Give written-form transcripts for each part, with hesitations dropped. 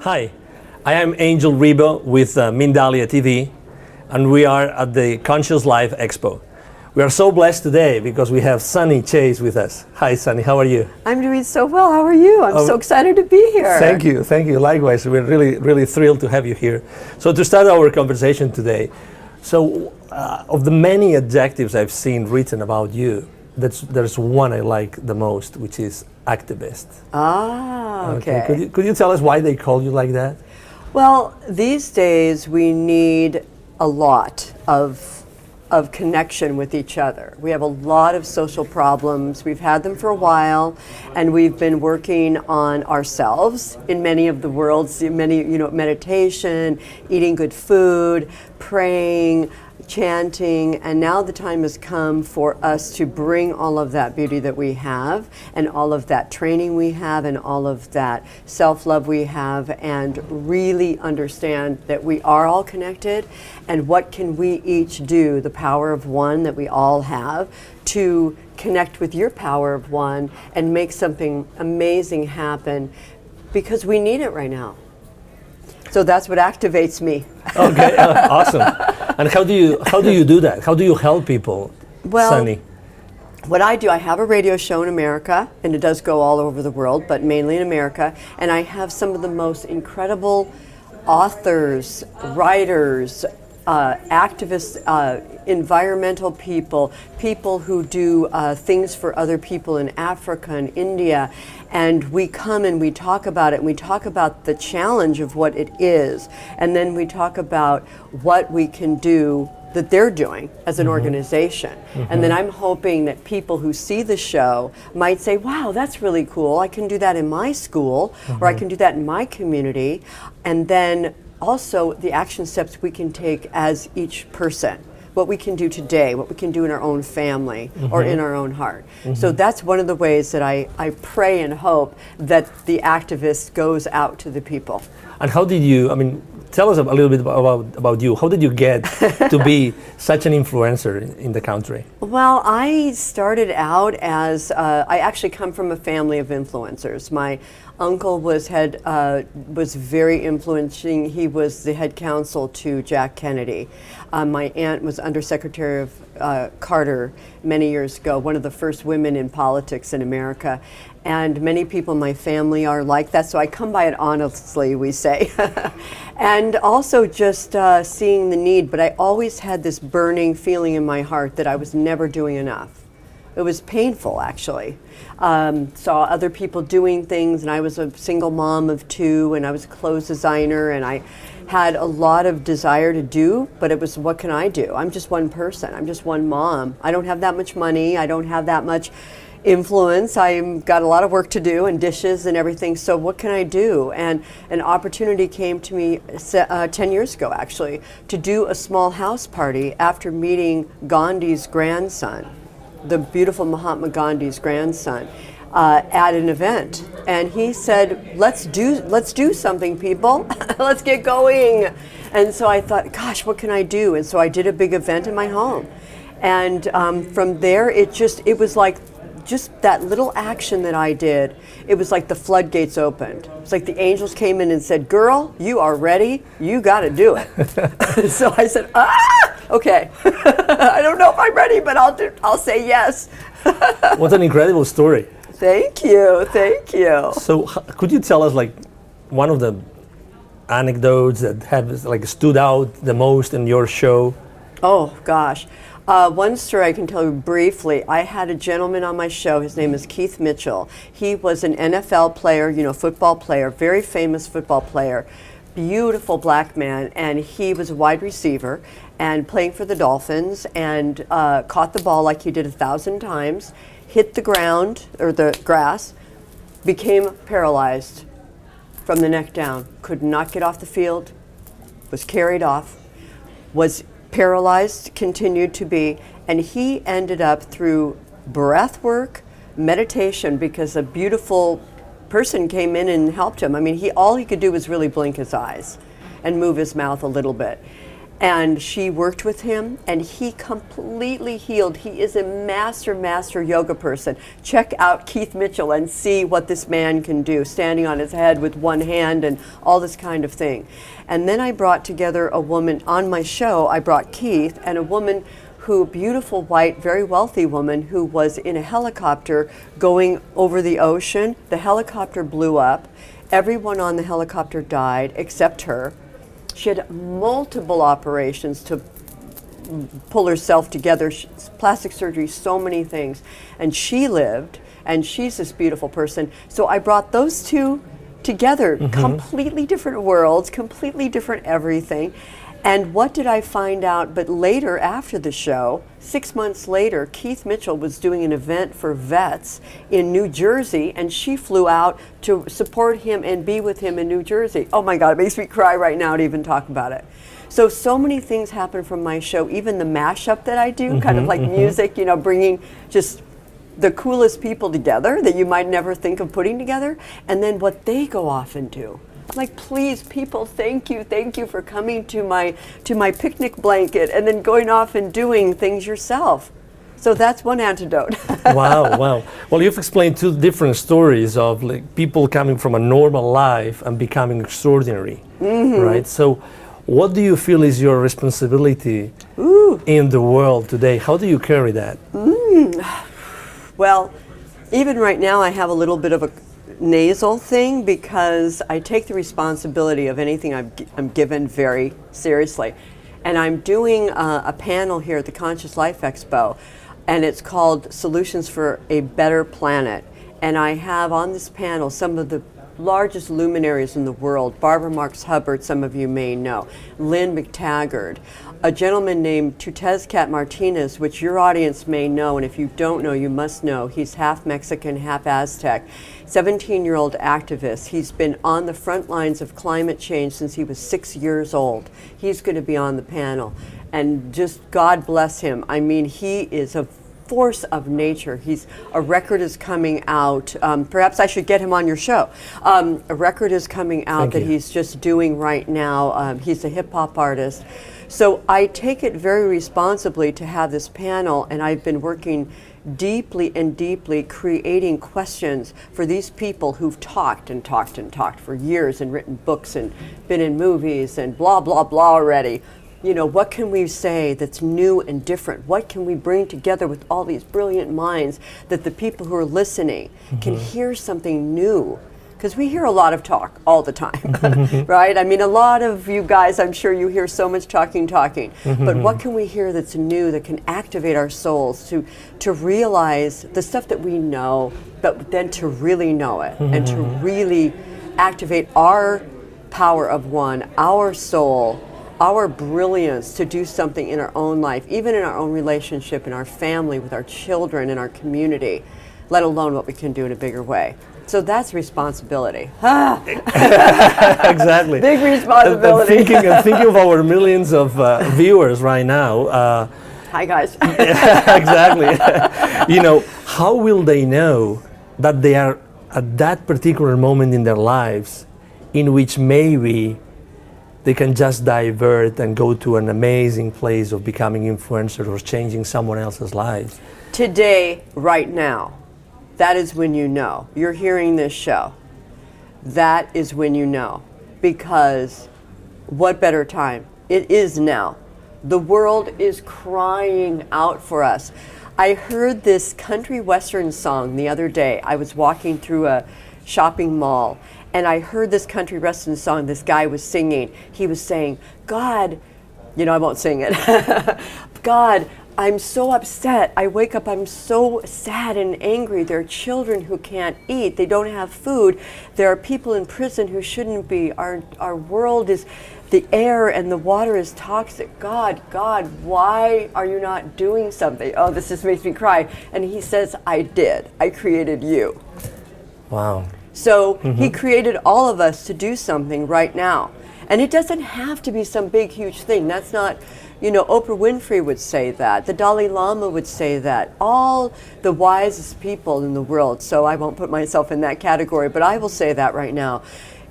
Hi, I am Angel Ribo with Mindalia TV, and we are at the Conscious Life Expo. We are so blessed today because we have Sunny Chayes with us. Hi, Sunny, how are you? I'm doing so well. How are you? I'm so excited to be here. Thank you. Likewise, we're really thrilled to have you here. So to start our conversation today, of the many adjectives I've seen written about you, there's one I like the most, which is activist. Ah, okay. Could you tell us why they call you like that? Well, these days we need a lot of connection with each other. We have a lot of social problems. We've had them for a while, and we've been working on ourselves in many of the worlds, meditation, eating good food, praying, chanting, and now the time has come for us to bring all of that beauty that we have and all of that training we have and all of that self-love we have and really understand that we are all connected and what can we each do, the power of one that we all have, to connect with your power of one and make something amazing happen, because we need it right now. So that's what activates me. Okay, awesome. And how do you do that? How do you help people, Sunny? What I do, I have a radio show in America, and it does go all over the world, but mainly in America, and I have some of the most incredible authors, writers, activists, environmental people who do things for other people in Africa and India, and we come and we talk about it, and we talk about the challenge of what it is, and then we talk about what we can do that they're doing as an organization. And then I'm hoping that people who see the show might say, wow, that's really cool, I can do that in my school, or I can do that in my community, and then also the action steps we can take as each person, what we can do today, what we can do in our own family or in our own heart. So that's one of the ways that I pray and hope that the activist goes out to the people. And how did you, tell us a little bit about you. How did you get to be such an influencer in the country? Well, I started out as, I actually come from a family of influencers. My uncle was very influencing. He was the head counsel to Jack Kennedy. My aunt was Undersecretary of Carter many years ago, one of the first women in politics in America. And many people in my family are like that, so I come by it honestly, we say. And also just seeing the need, but I always had this burning feeling in my heart that I was never doing enough. It was painful, actually. Saw other people doing things, and I was a single mom of 2, and I was a clothes designer, and I had a lot of desire to do, but it was, what can I do? I'm just one person, I'm just one mom. I don't have that much money, I don't have that much influence, I've got a lot of work to do and dishes and everything, so what can I do? And an opportunity came to me 10 years ago, actually, to do a small house party after meeting Gandhi's grandson, the beautiful Mahatma Gandhi's grandson, at an event. And he said, let's do something, people. Let's get going. And so I thought, gosh, what can I do? And so I did a big event in my home. And from there, it was like just that little action that I did, it was like the floodgates opened. It's like the angels came in and said, girl, you are ready, you got to do it. So I said, okay. I don't know if I'm ready, but I'll say yes. What an incredible story. Thank you. So could you tell us one of the anecdotes that have stood out the most in your show? Oh gosh. One story I can tell you briefly. I had a gentleman on my show, his name is Keith Mitchell. He was an NFL player, football player, very famous football player, beautiful black man, and he was a wide receiver and playing for the Dolphins, and caught the ball like he did 1,000 times, hit the ground, or the grass, became paralyzed from the neck down, could not get off the field, was carried off, was paralyzed, continued to be, and he ended up through breath work, meditation, because a beautiful person came in and helped him. All he could do was really blink his eyes and move his mouth a little bit. And she worked with him, and he completely healed. He is a master yoga person. Check out Keith Mitchell and see what this man can do, standing on his head with one hand and all this kind of thing. And then I brought together a woman on my show. I brought Keith and a woman who, beautiful white, very wealthy woman who was in a helicopter going over the ocean. The helicopter blew up. Everyone on the helicopter died except her. She had multiple operations to pull herself together, plastic surgery, so many things. And she lived, and she's this beautiful person. So I brought those two together, completely different worlds, completely different everything. And what did I find out? But later, after the show, 6 months later, Keith Mitchell was doing an event for vets in New Jersey, and she flew out to support him and be with him in New Jersey. Oh my God, it makes me cry right now to even talk about it. So many things happen from my show, even the mashup that I do, kind of like music, you know, bringing just the coolest people together that you might never think of putting together, and then what they go off and do. Like, please, people, thank you for coming to my picnic blanket and then going off and doing things yourself. So that's one antidote. Wow. Well, you've explained two different stories of like people coming from a normal life and becoming extraordinary, right? So what do you feel is your responsibility in the world today? How do you carry that? Well, even right now I have a little bit of a nasal thing because I take the responsibility of anything I'm given very seriously. And I'm doing a panel here at the Conscious Life Expo, and it's called Solutions for a Better Planet. And I have on this panel some of the largest luminaries in the world. Barbara Marx Hubbard, some of you may know. Lynn McTaggart. A gentleman named Tutezcat Martinez, which your audience may know, and if you don't know, you must know. He's half Mexican, half Aztec. 17-year-old activist. He's been on the front lines of climate change since he was 6 years old. He's going to be on the panel. And just God bless him. I mean, he is a force of nature. A record is coming out. Perhaps I should get him on your show. A record is coming out that he's just doing right now. He's a hip hop artist. So I take it very responsibly to have this panel, and I've been working deeply creating questions for these people who've talked for years and written books and been in movies and blah, blah, blah already. You know, what can we say that's new and different? What can we bring together with all these brilliant minds that the people who are listening can hear something new? Because we hear a lot of talk all the time, right? I mean, a lot of you guys, I'm sure you hear so much talking. But what can we hear that's new that can activate our souls to realize the stuff that we know, but then to really know it and to really activate our power of one, our soul, our brilliance to do something in our own life, even in our own relationship, in our family, with our children, in our community, let alone what we can do in a bigger way. So that's responsibility. Exactly. Big responsibility. And thinking of our millions of viewers right now. Hi, guys. Exactly. You know, how will they know that they are at that particular moment in their lives in which maybe they can just divert and go to an amazing place of becoming influencers or changing someone else's lives? Today, right now. That is when you know. You're hearing this show. That is when you know. Because what better time? It is now. The world is crying out for us. I heard this country western song the other day. I was walking through a shopping mall and I heard this country western song this guy was singing. He was saying, God, you know, I won't sing it. God, I'm so upset. I wake up, I'm so sad and angry. There are children who can't eat. They don't have food. There are people in prison who shouldn't be. Our world is, the air and the water is toxic. God, why are you not doing something? Oh, this just makes me cry. And he says, I did. I created you. Wow. So he created all of us to do something right now. And it doesn't have to be some big, huge thing. That's not, you know, Oprah Winfrey would say that. The Dalai Lama would say that. All the wisest people in the world, so I won't put myself in that category, but I will say that right now.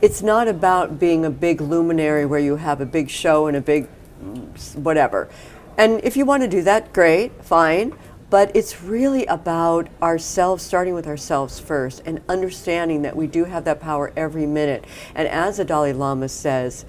It's not about being a big luminary where you have a big show and a big whatever. And if you want to do that, great, fine. But it's really about ourselves, starting with ourselves first, and understanding that we do have that power every minute. And as the Dalai Lama says,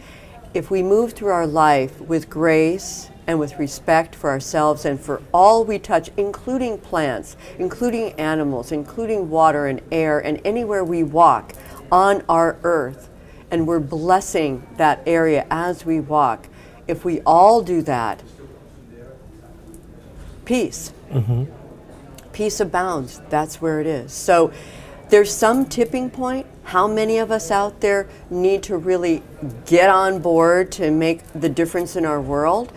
if we move through our life with grace and with respect for ourselves and for all we touch, including plants, including animals, including water and air, and anywhere we walk on our earth, and we're blessing that area as we walk, if we all do that, peace. Peace abounds. That's where it is. So there's some tipping point. How many of us out there need to really get on board to make the difference in our world?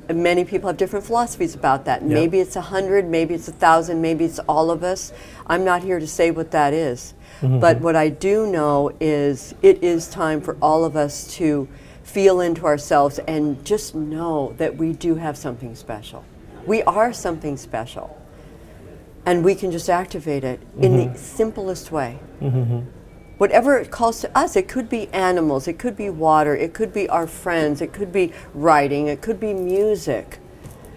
Many people have different philosophies about that. Maybe it's 100, maybe it's 1,000, maybe it's all of us. I'm not here to say what that is. But what I do know is it is time for all of us to feel into ourselves and just know that we do have something special. We are something special. And we can just activate it in the simplest way. Whatever it calls to us, it could be animals, it could be water, it could be our friends, it could be writing, it could be music,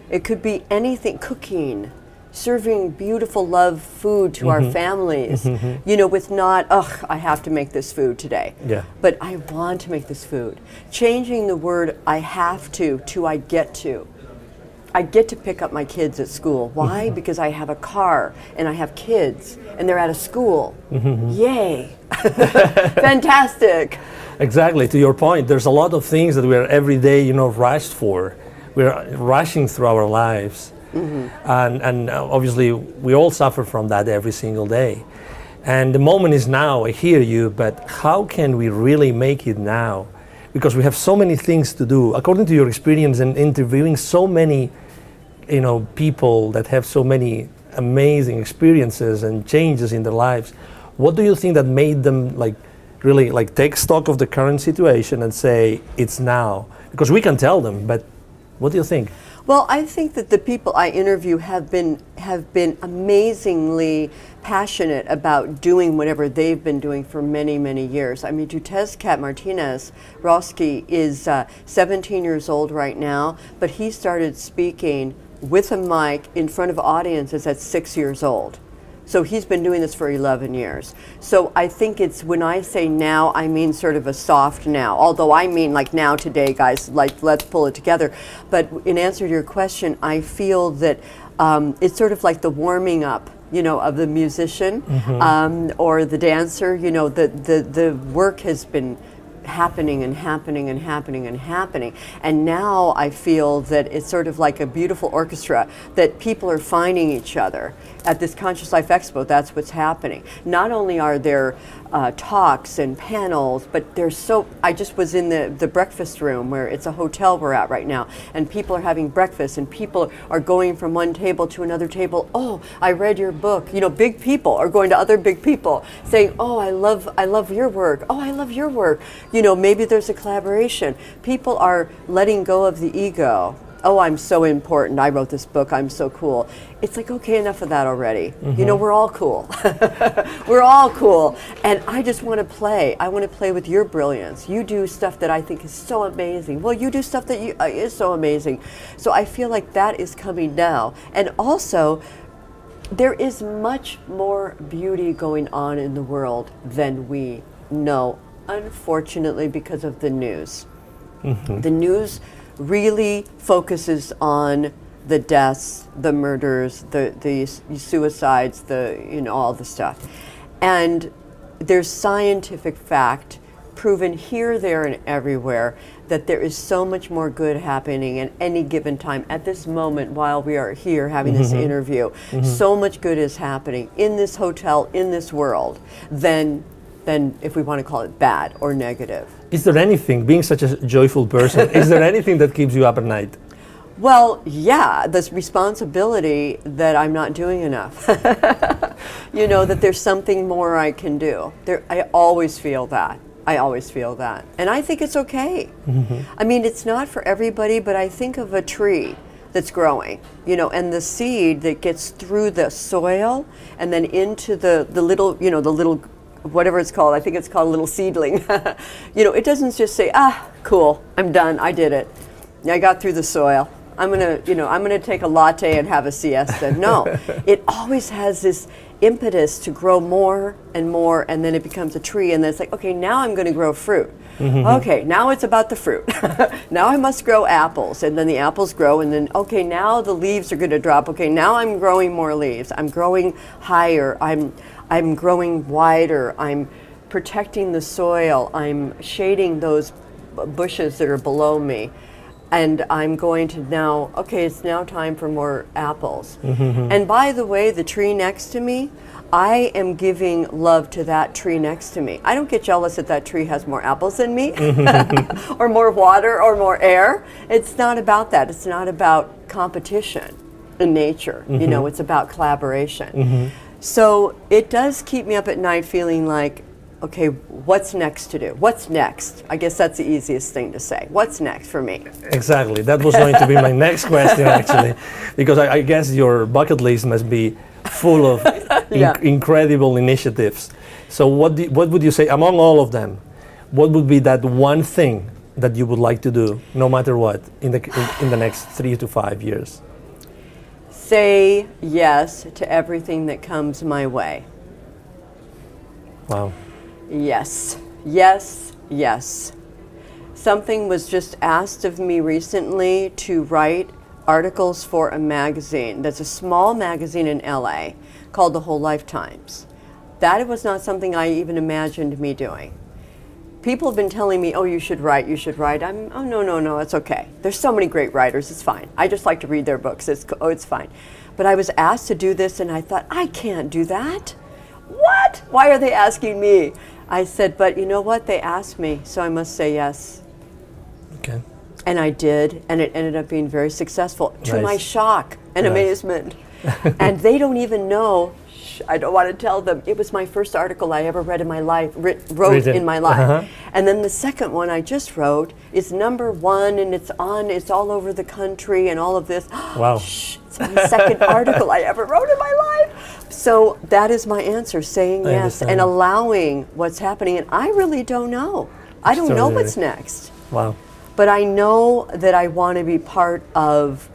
it could be anything, cooking, serving beautiful love food to our families, you know, with not, ugh, I have to make this food today. But I want to make this food. Changing the word I have to I get to. I get to pick up my kids at school. Why? Because I have a car and I have kids and they're at a school. Yay! Fantastic! Exactly, to your point, there's a lot of things that we're every day, you know, rushed for. We're rushing through our lives. And obviously we all suffer from that every single day. And the moment is now, I hear you, but how can we really make it now? Because we have so many things to do. According to your experience in interviewing so many, you know, people that have so many amazing experiences and changes in their lives, what do you think that made them like really like take stock of the current situation and say it's now? Because we can tell them, but what do you think? Well, I think that the people I interview have been amazingly passionate about doing whatever they've been doing for many, many years. I mean, Dutez Cat Martinez Roski is 17 years old right now, but he started speaking with a mic in front of audiences at 6 years old. So he's been doing this for 11 years. So I think it's, when I say now, I mean sort of a soft now. Although I mean like now today, guys, like let's pull it together. But in answer to your question, I feel that it's sort of like the warming up, you know, of the musician or the dancer. You know, the work has been happening and happening and happening and happening. And now I feel that it's sort of like a beautiful orchestra, that people are finding each other. At this Conscious Life Expo, that's what's happening. Not only are there talks and panels, but there's so, I just was in the breakfast room where it's a hotel we're at right now, and people are having breakfast and people are going from one table to another table. Oh, I read your book. You know, big people are going to other big people saying, oh, I love your work. Oh, I love your work. You know, maybe there's a collaboration. People are letting go of the ego. Oh, I'm so important. I wrote this book. I'm so cool. It's like, okay, enough of that already. You know, we're all cool. We're all cool. And I just want to play. I want to play with your brilliance. You do stuff that I think is so amazing. Well, you do stuff that is so amazing. So I feel like that is coming now. And also, there is much more beauty going on in the world than we know, unfortunately, because of the news. The news really focuses on the deaths, the murders, the suicides, you know, all the stuff. And there's scientific fact proven here, there, and everywhere that there is so much more good happening at any given time. At this moment, while we are here having this interview, so much good is happening in this hotel, in this world, than if we want to call it bad or negative. Is there anything, being such a joyful person, is there anything that keeps you up at night? Well, yeah, this responsibility that I'm not doing enough. You know, that there's something more I can do. I always feel that. I always feel that. And I think it's okay. I mean, it's not for everybody, but I think of a tree that's growing, you know, and the seed that gets through the soil and then into the little, you know, the little whatever it's called. I think it's called a little seedling. It doesn't just say, cool, I'm done, I did it. I got through the soil. I'm gonna take a latte and have a siesta. No, it always has this impetus to grow more, and then it becomes a tree, and then it's like, okay, now I'm going to grow fruit. Okay, now it's about the fruit. Now I must grow apples, and then the apples grow, and then, okay, now the leaves are going to drop. Okay, now I'm growing more leaves. I'm growing higher. I'm growing wider. I'm protecting the soil. I'm shading those bushes that are below me. And I'm going to now, okay, it's now time for more apples. And by the way, the tree next to me, I am giving love to that tree next to me. I don't get jealous that that tree has more apples than me, or more water, or more air. It's not about that. It's not about competition in nature. It's about collaboration. So it does keep me up at night feeling like, okay, what's next to do? What's next? I guess that's the easiest thing to say. What's next for me? Exactly. That was going to be my next question, actually, because I guess your bucket list must be full of incredible initiatives. So what would you say, among all of them, what would be that one thing that you would like to do, no matter what, in the next 3 to 5 years? Say yes to everything that comes my way. Wow. Yes, yes, yes. Something was just asked of me recently to write articles for a magazine. That's a small magazine in LA called The Whole Life Times. That was not something I even imagined me doing. People have been telling me, oh, you should write, you should write. Oh, no, it's okay. There's so many great writers, it's fine. I just like to read their books, it's fine. But I was asked to do this and I thought, I can't do that. What? Why are they asking me? I said, but you know what? They asked me, so I must say yes. Okay. And I did, and it ended up being very successful, to Nice. my shock and amazement. And they don't even know, I don't want to tell them, it was my first article I ever read in my life, wrote in my life. And then the second one I just wrote is #1, and it's all over the country and all of this. Wow. It's my second article I ever wrote in my life. So that is my answer, saying I yes understand. and allowing what's happening. And I really don't know. I don't know what's next. Wow. But I know that I want to be part of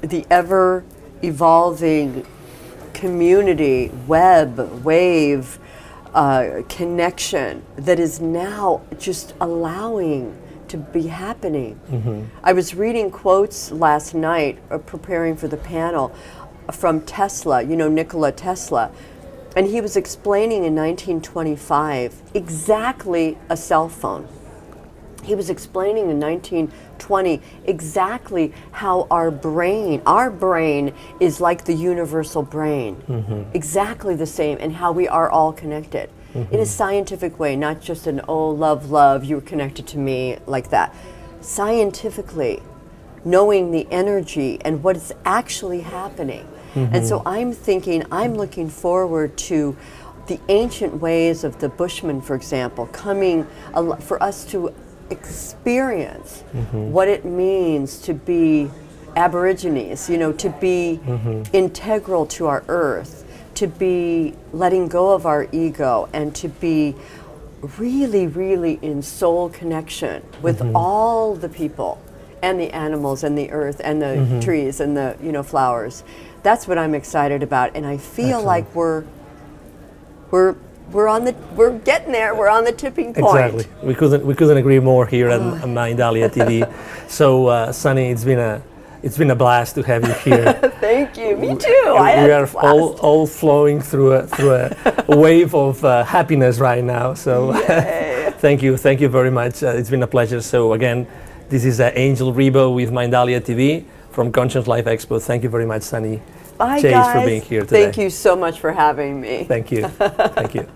the ever evolving community, wave, connection that is now just allowing to be happening. I was reading quotes last night, preparing for the panel, from Tesla, Nikola Tesla, and he was explaining in 1925 exactly a cell phone. He was explaining in 1920 exactly how our brain is like the universal brain, exactly the same, and how we are all connected in a scientific way, not just an, oh, love, you were connected to me, like that. Scientifically, knowing the energy and what is actually happening. And so I'm looking forward to the ancient ways of the Bushmen, for example, coming for us to experience what it means to be Aborigines, to be integral to our earth, to be letting go of our ego, and to be really, really in soul connection with all the people and the animals and the earth and the trees and the flowers. That's what I'm excited about, and I feel like we're getting there. We're on the tipping point. Exactly. We couldn't agree more here at Mindalia TV. So, Sunny, it's been a blast to have you here. Thank you. Me too. We are all flowing through a wave of happiness right now. So, thank you very much. It's been a pleasure. So again, this is Angel Ribo with Mindalia TV from Conscious Life Expo. Thank you very much, Sunny Bye, Chayes, guys. for being here today. Thank you so much for having me. Thank you. Thank you.